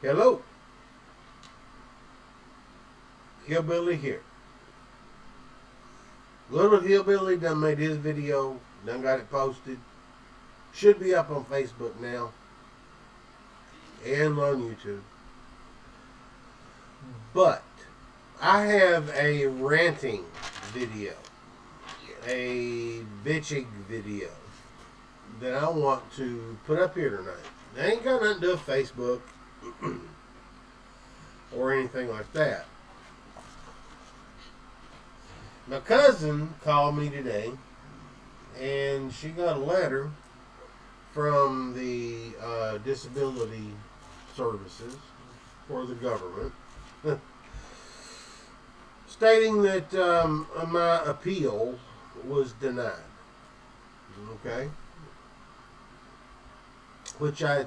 Hello, Hillbilly here. Little Hillbilly done made his video, done got it posted. Should be up on Facebook now and on YouTube. But I have a ranting video, a bitching video that I want to put up here tonight. It ain't got nothing to do with Facebook or anything like that. My cousin called me today, and she got a letter from the disability services for the government stating that my appeal was denied. Okay? Which I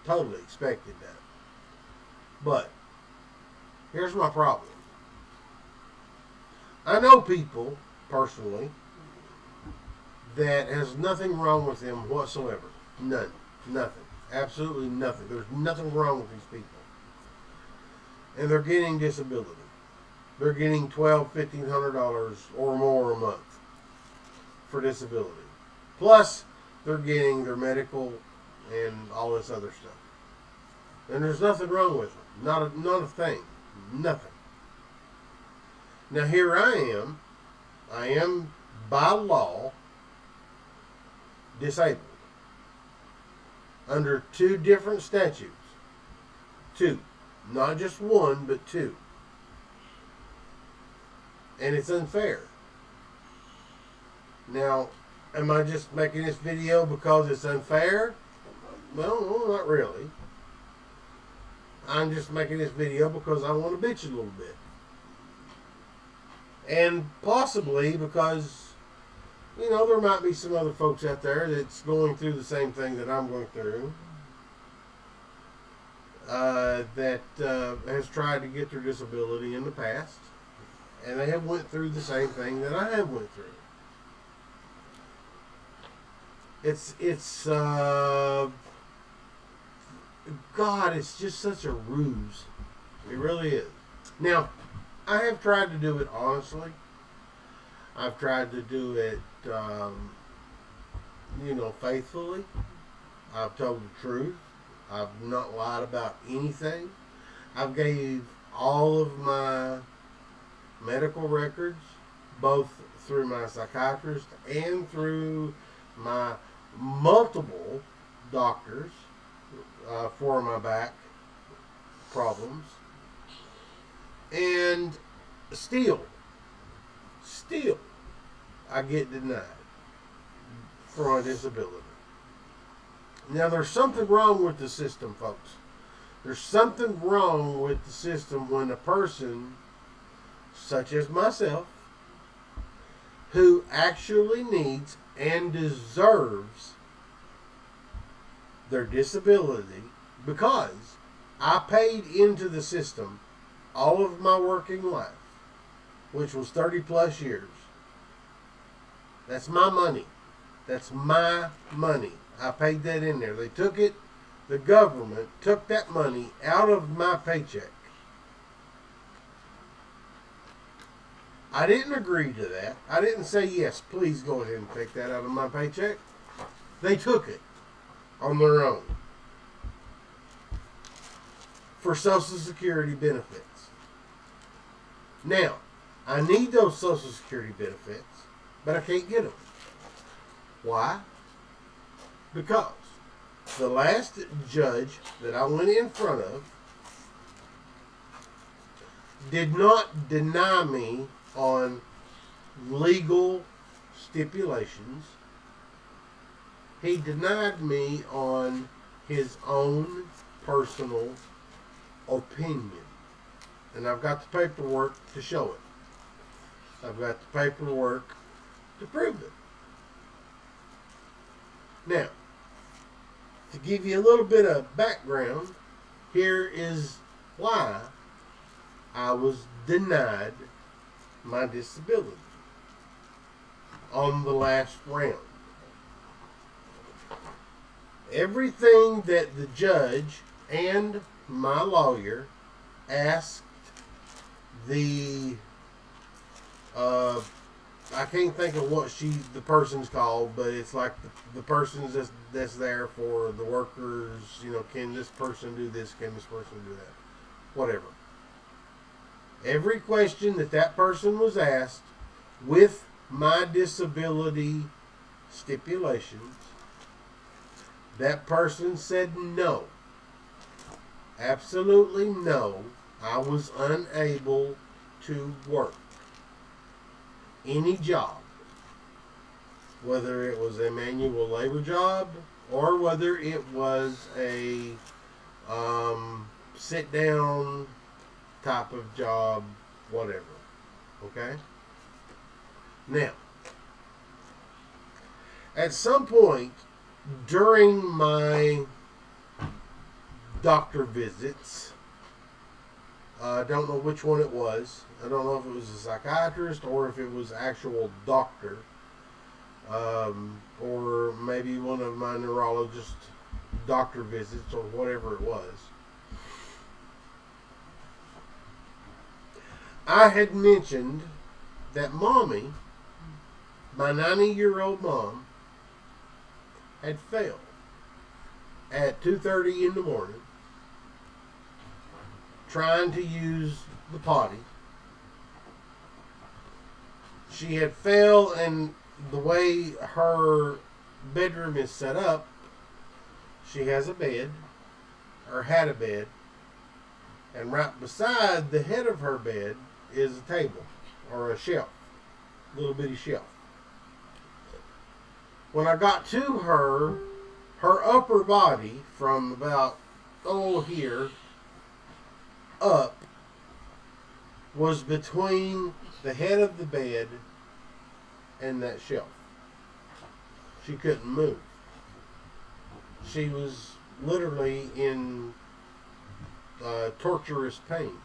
totally expected that. But here's my problem. I know people, personally, that has nothing wrong with them whatsoever. None. Nothing. Absolutely nothing. There's nothing wrong with these people. And they're getting disability. They're getting $1,200, $1,500 or more a month for disability. Plus, they're getting their medical and all this other stuff. And there's nothing wrong with them. Not a thing. Nothing. Now here I am. I am by law disabled under two different statutes. Two. Not just one, but two. And it's unfair. Now, am I just making this video because it's unfair? Well, no, not really. I'm just making this video because I want to bitch a little bit. And possibly because, there might be some other folks out there that's going through the same thing that I'm going through. That has tried to get their disability in the past. And they have went through the same thing that I have went through. God, it's just such a ruse. It really is. Now, I have tried to do it honestly. I've tried to do it, faithfully. I've told the truth. I've not lied about anything. I've gave all of my medical records, both through my psychiatrist and through my multiple doctors for my back problems. And still, I get denied for my disability. Now, there's something wrong with the system, folks. There's something wrong with the system when a person, such as myself, who actually needs and deserves their disability because I paid into the system all of my working life, which was 30 plus years. That's my money. That's my money. I paid that in there. They took it, the government took that money out of my paycheck. I didn't agree to that. I didn't say, yes, please go ahead and take that out of my paycheck. They took it on their own for Social Security benefits. Now, I need those Social Security benefits, but I can't get them. Why? Because the last judge that I went in front of did not deny me on legal stipulations. He denied me on his own personal opinion. And I've got the paperwork to show it. I've got the paperwork to prove it. Now, to give you a little bit of background, here is why I was denied my disability on the last round. Everything that the judge and my lawyer asked the I can't think of what the person's called, but it's like the person's that's there for the workers. You know, can this person do this? Can this person do that? Whatever. Every question that person was asked with my disability stipulations, that person said no. Absolutely no. I was unable to work any job, whether it was a manual labor job or whether it was a sit down type of job, whatever. Okay? Now, at some point during my doctor visits, I don't know which one it was. I don't know if it was a psychiatrist or if it was actual doctor, or maybe one of my neurologist doctor visits or whatever it was. I had mentioned that Mommy, my 90-year-old mom, had fell at 2:30 in the morning trying to use the potty. She had fell, and the way her bedroom is set up, she has a bed, or had a bed, and right beside the head of her bed is a table, or a shelf, little bitty shelf. When I got to her upper body from about, here, up, was between the head of the bed and that shelf. She couldn't move. She was literally in torturous pain.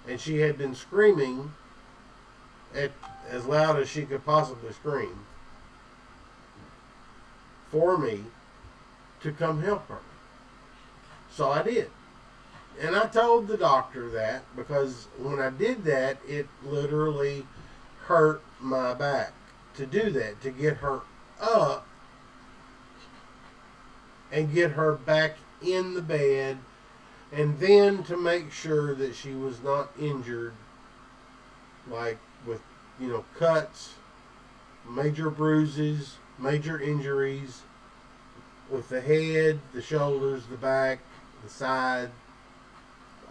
And she had been screaming as loud as she could possibly scream for me to come help her. So I did. And I told the doctor that, because when I did that, it literally hurt my back to do that, to get her up and get her back in the bed, and then to make sure that she was not injured, like with, cuts, major bruises, major injuries with the head, the shoulders, the back, the side,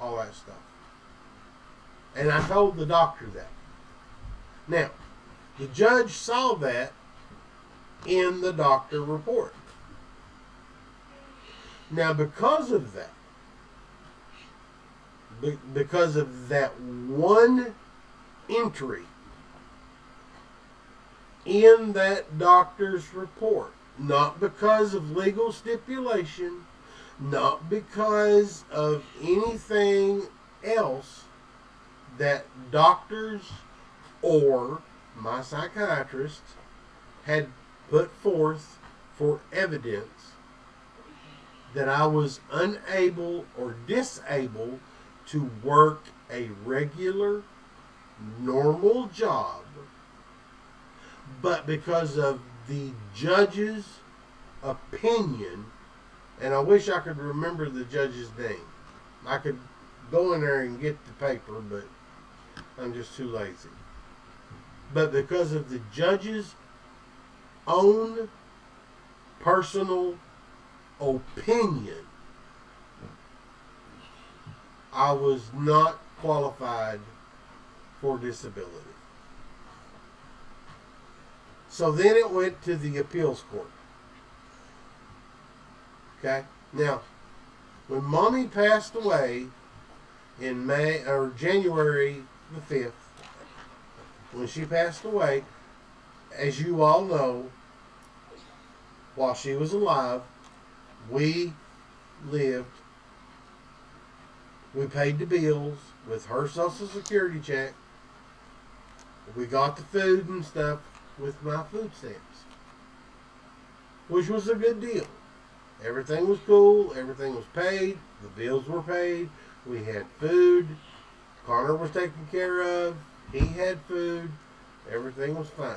all that stuff. And I told the doctor that. Now, the judge saw that in the doctor report. Now, because of that one entry in that doctor's report, not because of legal stipulation, not because of anything else that doctors or my psychiatrist had put forth for evidence that I was unable or disabled to work a regular, normal job, but because of the judge's opinion, and I wish I could remember the judge's name. I could go in there and get the paper, but I'm just too lazy. But because of the judge's own personal opinion, I was not qualified for disability. So then it went to the appeals court. Okay? Now, when Mommy passed away in January the 5th, when she passed away, as you all know, while she was alive, we lived, we paid the bills with her Social Security check. We got the food and stuff with my food stamps, which was a good deal. Everything was cool. Everything was paid. The bills were paid. We had food. Connor was taken care of. He had food. Everything was fine.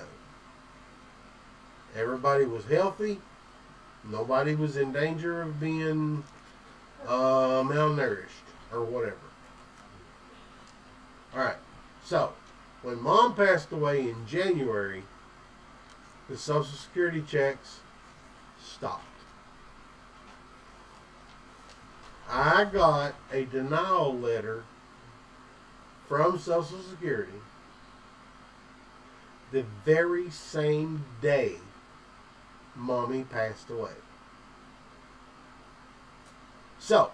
Everybody was healthy. Nobody was in danger of being malnourished or whatever. Alright, so when Mom passed away in January, the Social Security checks stopped. I got a denial letter from Social Security the very same day Mommy passed away. So,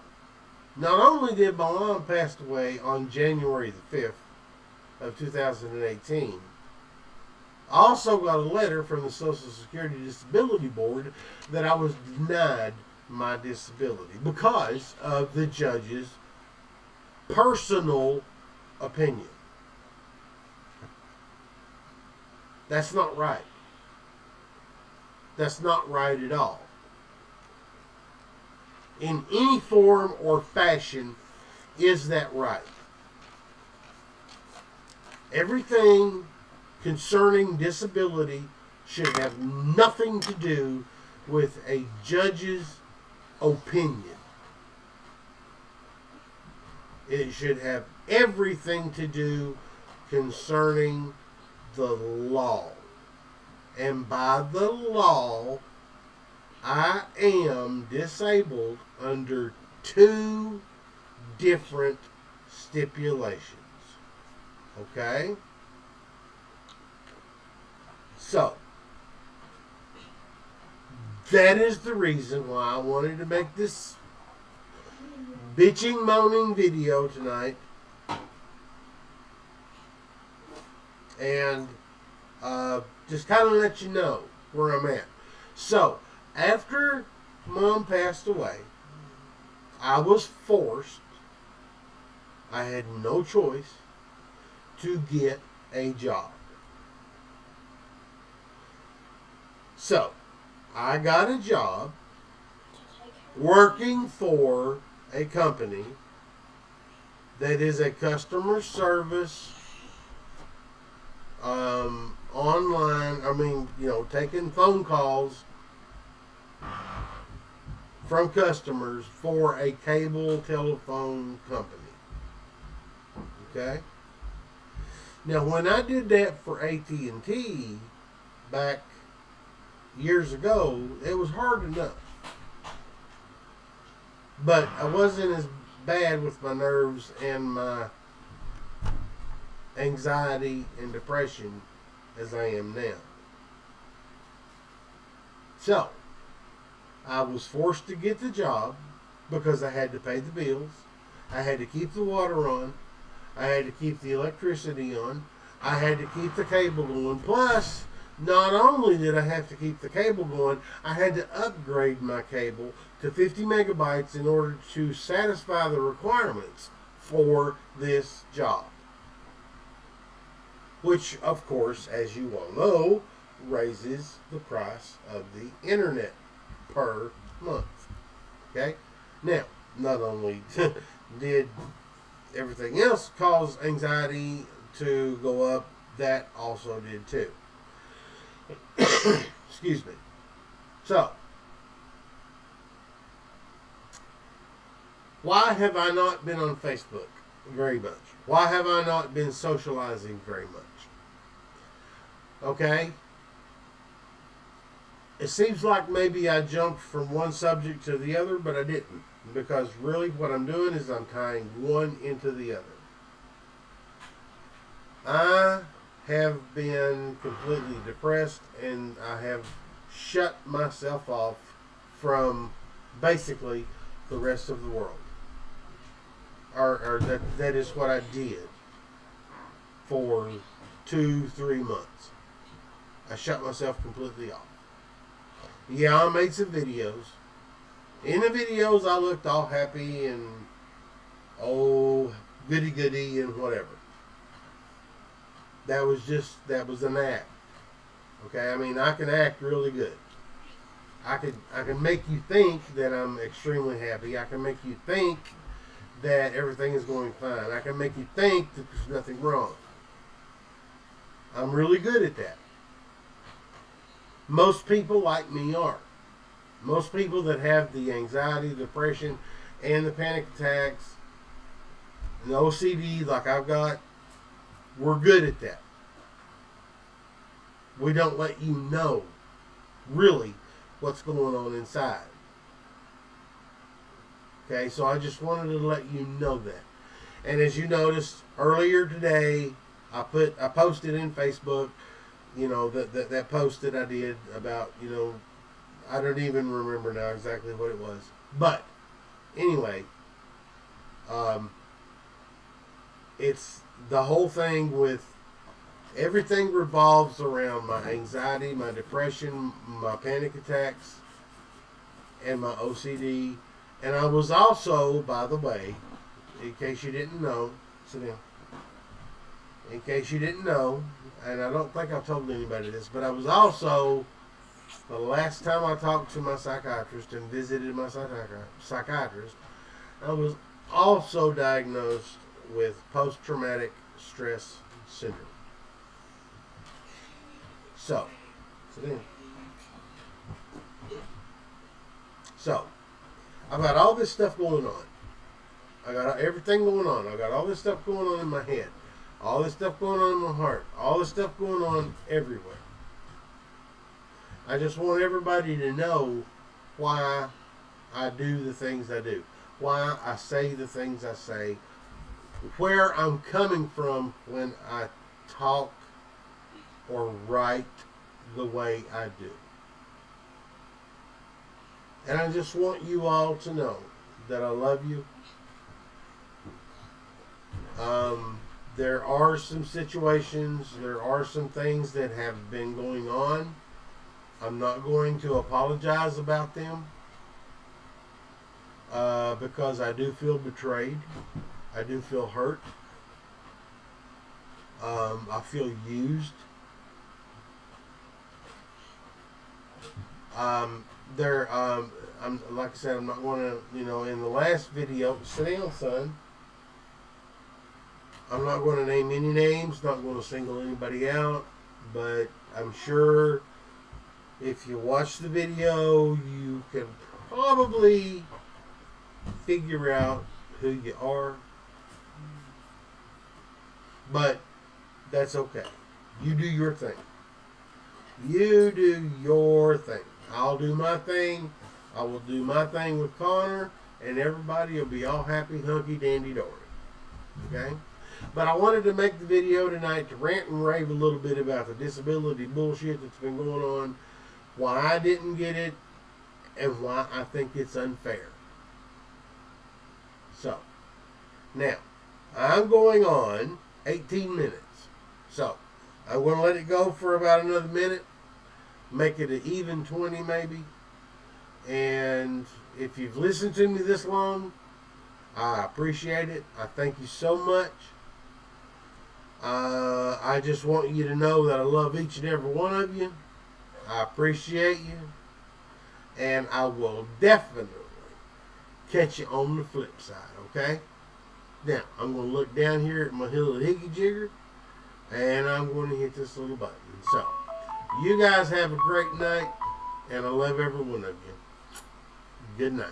not only did my mom pass away on January the 5th of 2018, I also got a letter from the Social Security Disability Board that I was denied my disability because of the judge's personal opinion. That's not right. That's not right at all. In any form or fashion, is that right? Everything concerning disability should have nothing to do with a judge's opinion. It should have everything to do concerning the law. And by the law, I am disabled under 2 different stipulations. Okay? So, that is the reason why I wanted to make this bitching, moaning video tonight. And just kind of let you know where I'm at. So, after Mom passed away, I was forced, I had no choice, to get a job. So, I got a job working for a company that is a customer service online, taking phone calls from customers for a cable telephone company. Okay? Now, when I did that for AT&T back years ago, it was hard enough. But I wasn't as bad with my nerves and my anxiety and depression as I am now. So, I was forced to get the job because I had to pay the bills. I had to keep the water on. I had to keep the electricity on. I had to keep the cable going. Plus, not only did I have to keep the cable going, I had to upgrade my cable to 50 megabytes in order to satisfy the requirements for this job. Which, of course, as you all know, raises the price of the internet per month. Okay? Now, not only did everything else cause anxiety to go up, that also did too. Excuse me. So, why have I not been on Facebook very much? Why have I not been socializing very much? Okay? It seems like maybe I jumped from one subject to the other, but I didn't. Because really what I'm doing is I'm tying one into the other. I have been completely depressed, and I have shut myself off from basically the rest of the world. Or that is what I did for 2-3 months. I shut myself completely off. Yeah, I made some videos. In the videos, I looked all happy and goody and whatever. That was an act. Okay, I mean, I can act really good. I can make you think that I'm extremely happy. I can make you think that everything is going fine. I can make you think that there's nothing wrong. I'm really good at that. Most people like me are. Most people that have the anxiety, depression, and the panic attacks, and the OCD like I've got, we're good at that. We don't let you know really what's going on inside. Okay, so I just wanted to let you know that. And as you noticed earlier today, I posted in Facebook, that post that I did about, I don't even remember now exactly what it was. But anyway, it's the whole thing with everything revolves around my anxiety, my depression, my panic attacks, and my OCD. And I was also, by the way, in case you didn't know, sit down. In case you didn't know, and I don't think I've told anybody this, but I was also, the last time I talked to my psychiatrist and visited my psychiatrist, I was also diagnosed with post-traumatic stress syndrome. So, sit down. So, I've got all this stuff going on. I got everything going on. I got all this stuff going on in my head. All this stuff going on in my heart. All this stuff going on everywhere. I just want everybody to know why I do the things I do. Why I say the things I say. Where I'm coming from when I talk or write the way I do. And I just want you all to know that I love you. There are some situations, there are some things that have been going on. I'm not going to apologize about them because I do feel betrayed. I do feel hurt. I feel used. I'm like I said, I'm not going to, in the last video, sit down, son. I'm not going to name any names, not going to single anybody out, but I'm sure if you watch the video, you can probably figure out who you are. But that's okay. You do your thing. You do your thing. I'll do my thing. I will do my thing with Connor, and everybody will be all happy, hunky, dandy, dory. Okay? But I wanted to make the video tonight to rant and rave a little bit about the disability bullshit that's been going on, why I didn't get it, and why I think it's unfair. So, now, I'm going on 18 minutes. So, I'm going to let it go for about another minute, make it an even 20 maybe. And if you've listened to me this long, I appreciate it. I thank you so much. I just want you to know that I love each and every one of you. I appreciate you. And I will definitely catch you on the flip side, okay? Now, I'm going to look down here at my little higgy jigger, and I'm going to hit this little button. So, you guys have a great night, and I love every one of you. Good night.